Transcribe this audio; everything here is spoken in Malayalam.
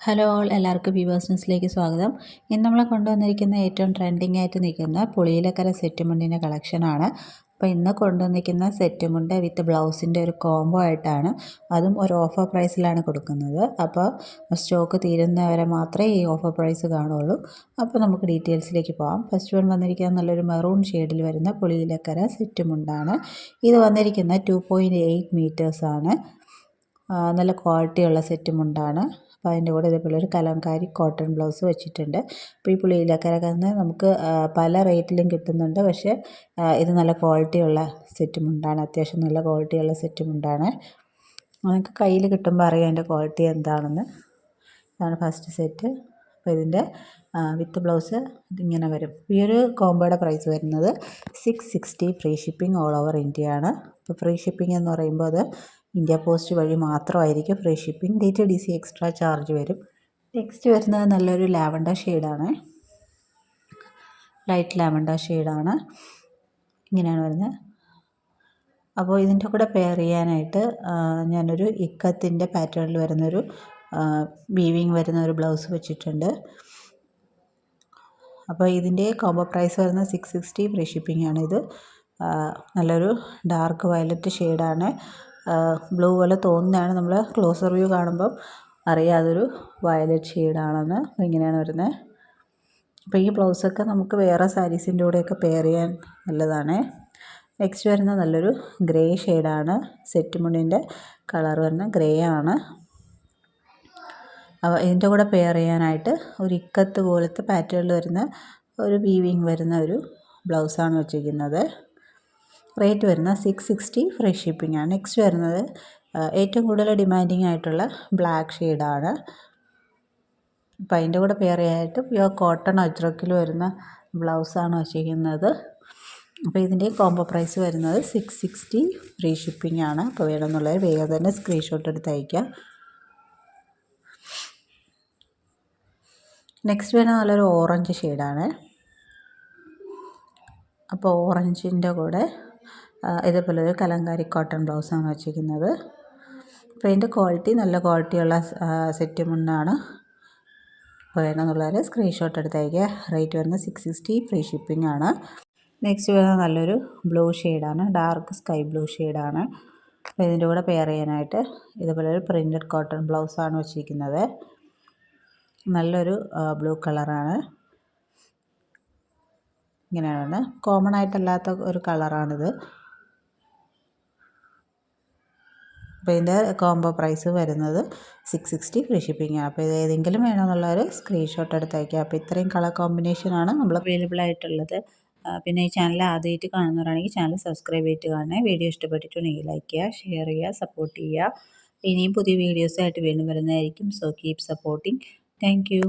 ഹലോ ഓൾ, എല്ലാവർക്കും വ്യൂവേഴ്സ് ന്യൂസിലേക്ക് സ്വാഗതം. ഇന്ന് നമ്മളെ കൊണ്ടുവന്നിരിക്കുന്ന ഏറ്റവും ട്രെൻഡിങ് ആയിട്ട് നിൽക്കുന്ന പുളിയിലക്കര സെറ്റ് മുണ്ടിൻ്റെ കളക്ഷനാണ്. അപ്പോൾ ഇന്ന് കൊണ്ടുവന്നിരിക്കുന്ന സെറ്റ് മുണ്ട് വിത്ത് ബ്ലൗസിൻ്റെ ഒരു കോംബോ ആയിട്ടാണ്, അതും ഒരു ഓഫർ പ്രൈസിലാണ് കൊടുക്കുന്നത്. അപ്പോൾ സ്റ്റോക്ക് തീരുന്നവരെ മാത്രമേ ഈ ഓഫർ പ്രൈസ് കാണുള്ളൂ. അപ്പോൾ നമുക്ക് ഡീറ്റെയിൽസിലേക്ക് പോകാം. ഫസ്റ്റ് വൺ വന്നിരിക്കുന്നത് നല്ലൊരു മെറൂൺ ഷെയ്ഡിൽ വരുന്ന പുളിയിലക്കര സെറ്റ് മുണ്ടാണ്. ഇത് വന്നിരിക്കുന്ന 2.8 മീറ്റേഴ്സാണ്. നല്ല ക്വാളിറ്റിയുള്ള സെറ്റ് മുണ്ടാണ്. അപ്പോൾ അതിൻ്റെ കൂടെ ഇതേപോലെ ഒരു കലംകാരി കോട്ടൺ ബ്ലൗസ് വെച്ചിട്ടുണ്ട്. അപ്പോൾ ഈ പുളിയിലക്കരൊക്കെ നമുക്ക് പല റേറ്റിലും കിട്ടുന്നുണ്ട്. പക്ഷേ ഇത് നല്ല ക്വാളിറ്റിയുള്ള സെറ്റ് മുണ്ടാണ്. അത്യാവശ്യം നല്ല ക്വാളിറ്റിയുള്ള സെറ്റ് മുണ്ടാണ്. നമുക്ക് കയ്യിൽ കിട്ടുമ്പോൾ അറിയാം അതിൻ്റെ ക്വാളിറ്റി എന്താണെന്ന്. ഇതാണ് ഫസ്റ്റ് സെറ്റ്. അപ്പോൾ ഇതിൻ്റെ വിത്ത് ബ്ലൗസ് ഇതിങ്ങനെ വരും. ഈ ഒരു കോംബോയുടെ പ്രൈസ് വരുന്നത് 660 free shipping all over India ആണ്. അപ്പോൾ ഫ്രീ ഷിപ്പിംഗ് എന്ന് പറയുമ്പോൾ അത് ഇന്ത്യ പോസ്റ്റ് വഴി മാത്രമായിരിക്കും free shipping. DTDC extra charge വരും. നെക്സ്റ്റ് വരുന്നത് നല്ലൊരു ലാവൻഡർ ഷെയ്ഡാണ്. ലൈറ്റ് ലാവൻഡർ ഷെയ്ഡാണ്. ഇങ്ങനെയാണ് വരുന്നത്. അപ്പോൾ ഇതിൻ്റെ കൂടെ പെയർ ചെയ്യാനായിട്ട് ഞാനൊരു ഇക്കത്തിൻ്റെ പാറ്റേണിൽ വരുന്നൊരു വീവിങ് വരുന്ന ഒരു ബ്ലൗസ് വെച്ചിട്ടുണ്ട്. അപ്പോൾ ഇതിൻ്റെ കോംബോ പ്രൈസ് വരുന്നത് 660 ഫ്രീ ഷിപ്പിംഗ് ആണ്. ഇത് നല്ലൊരു ഡാർക്ക് വയലറ്റ് ഷെയ്ഡാണ്. ബ്ലൂ പോലെ തോന്നുന്നതാണ്, നമ്മൾ ക്ലോസർ വ്യൂ കാണുമ്പം അറിയാം അതൊരു വയലറ്റ് ഷെയ്ഡാണെന്ന്. അപ്പോൾ ഇങ്ങനെയാണ് വരുന്നത്. അപ്പോൾ ഈ ബ്ലൗസൊക്കെ നമുക്ക് വേറെ സാരീസിൻ്റെ കൂടെയൊക്കെ പെയർ ചെയ്യാൻ നല്ലതാണ്. നെക്സ്റ്റ് വരുന്നത് നല്ലൊരു ഗ്രേ ഷെയ്ഡാണ്. സെറ്റ് മുണ്ടിൻ്റെ കളർ വരുന്ന ഗ്രേ ആണ്. അപ്പോൾ ഇതിൻ്റെ കൂടെ പെയർ ചെയ്യാനായിട്ട് ഒരു ഇക്കത്ത് പോലത്തെ പാറ്റേണിൽ വരുന്ന ഒരു വീവിങ് വരുന്ന ഒരു ബ്ലൗസാണ് വെച്ചിരിക്കുന്നത്. റേറ്റ് വരുന്നത് 660 ഫ്രീ ഷിപ്പിംഗ് ആണ്. നെക്സ്റ്റ് വരുന്നത് ഏറ്റവും കൂടുതൽ ഡിമാൻഡിങ് ആയിട്ടുള്ള ബ്ലാക്ക് ഷെയ്ഡാണ്. അപ്പോൾ അതിൻ്റെ കൂടെ പെയർ ചെയ്യാനായിട്ട് പ്യുവർ കോട്ടൺ അജ്രക്കിൽ വരുന്ന ബ്ലൗസാണ് വെച്ചിരിക്കുന്നത്. അപ്പോൾ ഇതിൻ്റെ കോംബോ പ്രൈസ് വരുന്നത് 660 ഫ്രീ ഷിപ്പിംഗ് ആണ്. അപ്പോൾ വേണമെന്നുള്ളവർ വേഗം തന്നെ സ്ക്രീൻഷോട്ട് എടുത്ത് അയയ്ക്കുക. നെക്സ്റ്റ് വരുന്നത് നല്ലൊരു ഓറഞ്ച് ഷെയ്ഡാണ്. അപ്പോൾ ഓറഞ്ചിൻ്റെ കൂടെ ഇതേപോലെ ഒരു കലങ്കാരി കോട്ടൺ ബ്ലൗസാണ് വെച്ചിരിക്കുന്നത്. അപ്പോൾ ഇതിൻ്റെ ക്വാളിറ്റി നല്ല ക്വാളിറ്റിയുള്ള സെറ്റ് മുണ്ടാണ്. അപ്പോൾ വേണമെന്നുള്ളവർ സ്ക്രീൻഷോട്ട് എടുത്ത് അയയ്ക്കുക. റേറ്റ് വരുന്നത് 660 ഫ്രീ ഷിപ്പിംഗ് ആണ്. നെക്സ്റ്റ് വരുന്നത് നല്ലൊരു ബ്ലൂ ഷെയ്ഡാണ്. ഡാർക്ക് സ്കൈ ബ്ലൂ ഷെയ്ഡാണ്. അപ്പോൾ ഇതിൻ്റെ കൂടെ പെയർ ചെയ്യാനായിട്ട് ഇതേപോലെ ഒരു പ്രിൻറ്റഡ് കോട്ടൺ ബ്ലൗസാണ് വെച്ചിരിക്കുന്നത്. നല്ലൊരു ബ്ലൂ കളറാണ്. ഇങ്ങനെയാണ്, കോമൺ ആയിട്ടല്ലാത്ത ഒരു കളറാണിത്. അപ്പോൾ ഇതിൻ്റെ കോംബോ പ്രൈസ് വരുന്നത് 660 ഫ്രീ ഷിപ്പിംഗ് ആണ്. അപ്പോൾ ഇത് ഏതെങ്കിലും വേണമെന്നുള്ളവർ സ്ക്രീൻഷോട്ട് എടുത്ത് അയയ്ക്കുക. അപ്പോൾ ഇത്രയും കളർ കോമ്പിനേഷനാണ് നമ്മൾ അവൈലബിൾ ആയിട്ടുള്ളത്. പിന്നെ ഈ ചാനൽ ആദ്യമായിട്ട് കാണുന്നവരാണെങ്കിൽ ചാനൽ സബ്സ്ക്രൈബ് ചെയ്തിട്ട് കാണണേ. വീഡിയോ ഇഷ്ടപ്പെട്ടിട്ടുണ്ടെങ്കിൽ ലൈക്ക് ചെയ്യുക, ഷെയർ ചെയ്യുക, സപ്പോർട്ട് ചെയ്യുക. ഇനിയും പുതിയ വീഡിയോസായിട്ട് വീണ്ടും വരുന്നതായിരിക്കും. So keep supporting. Thank you.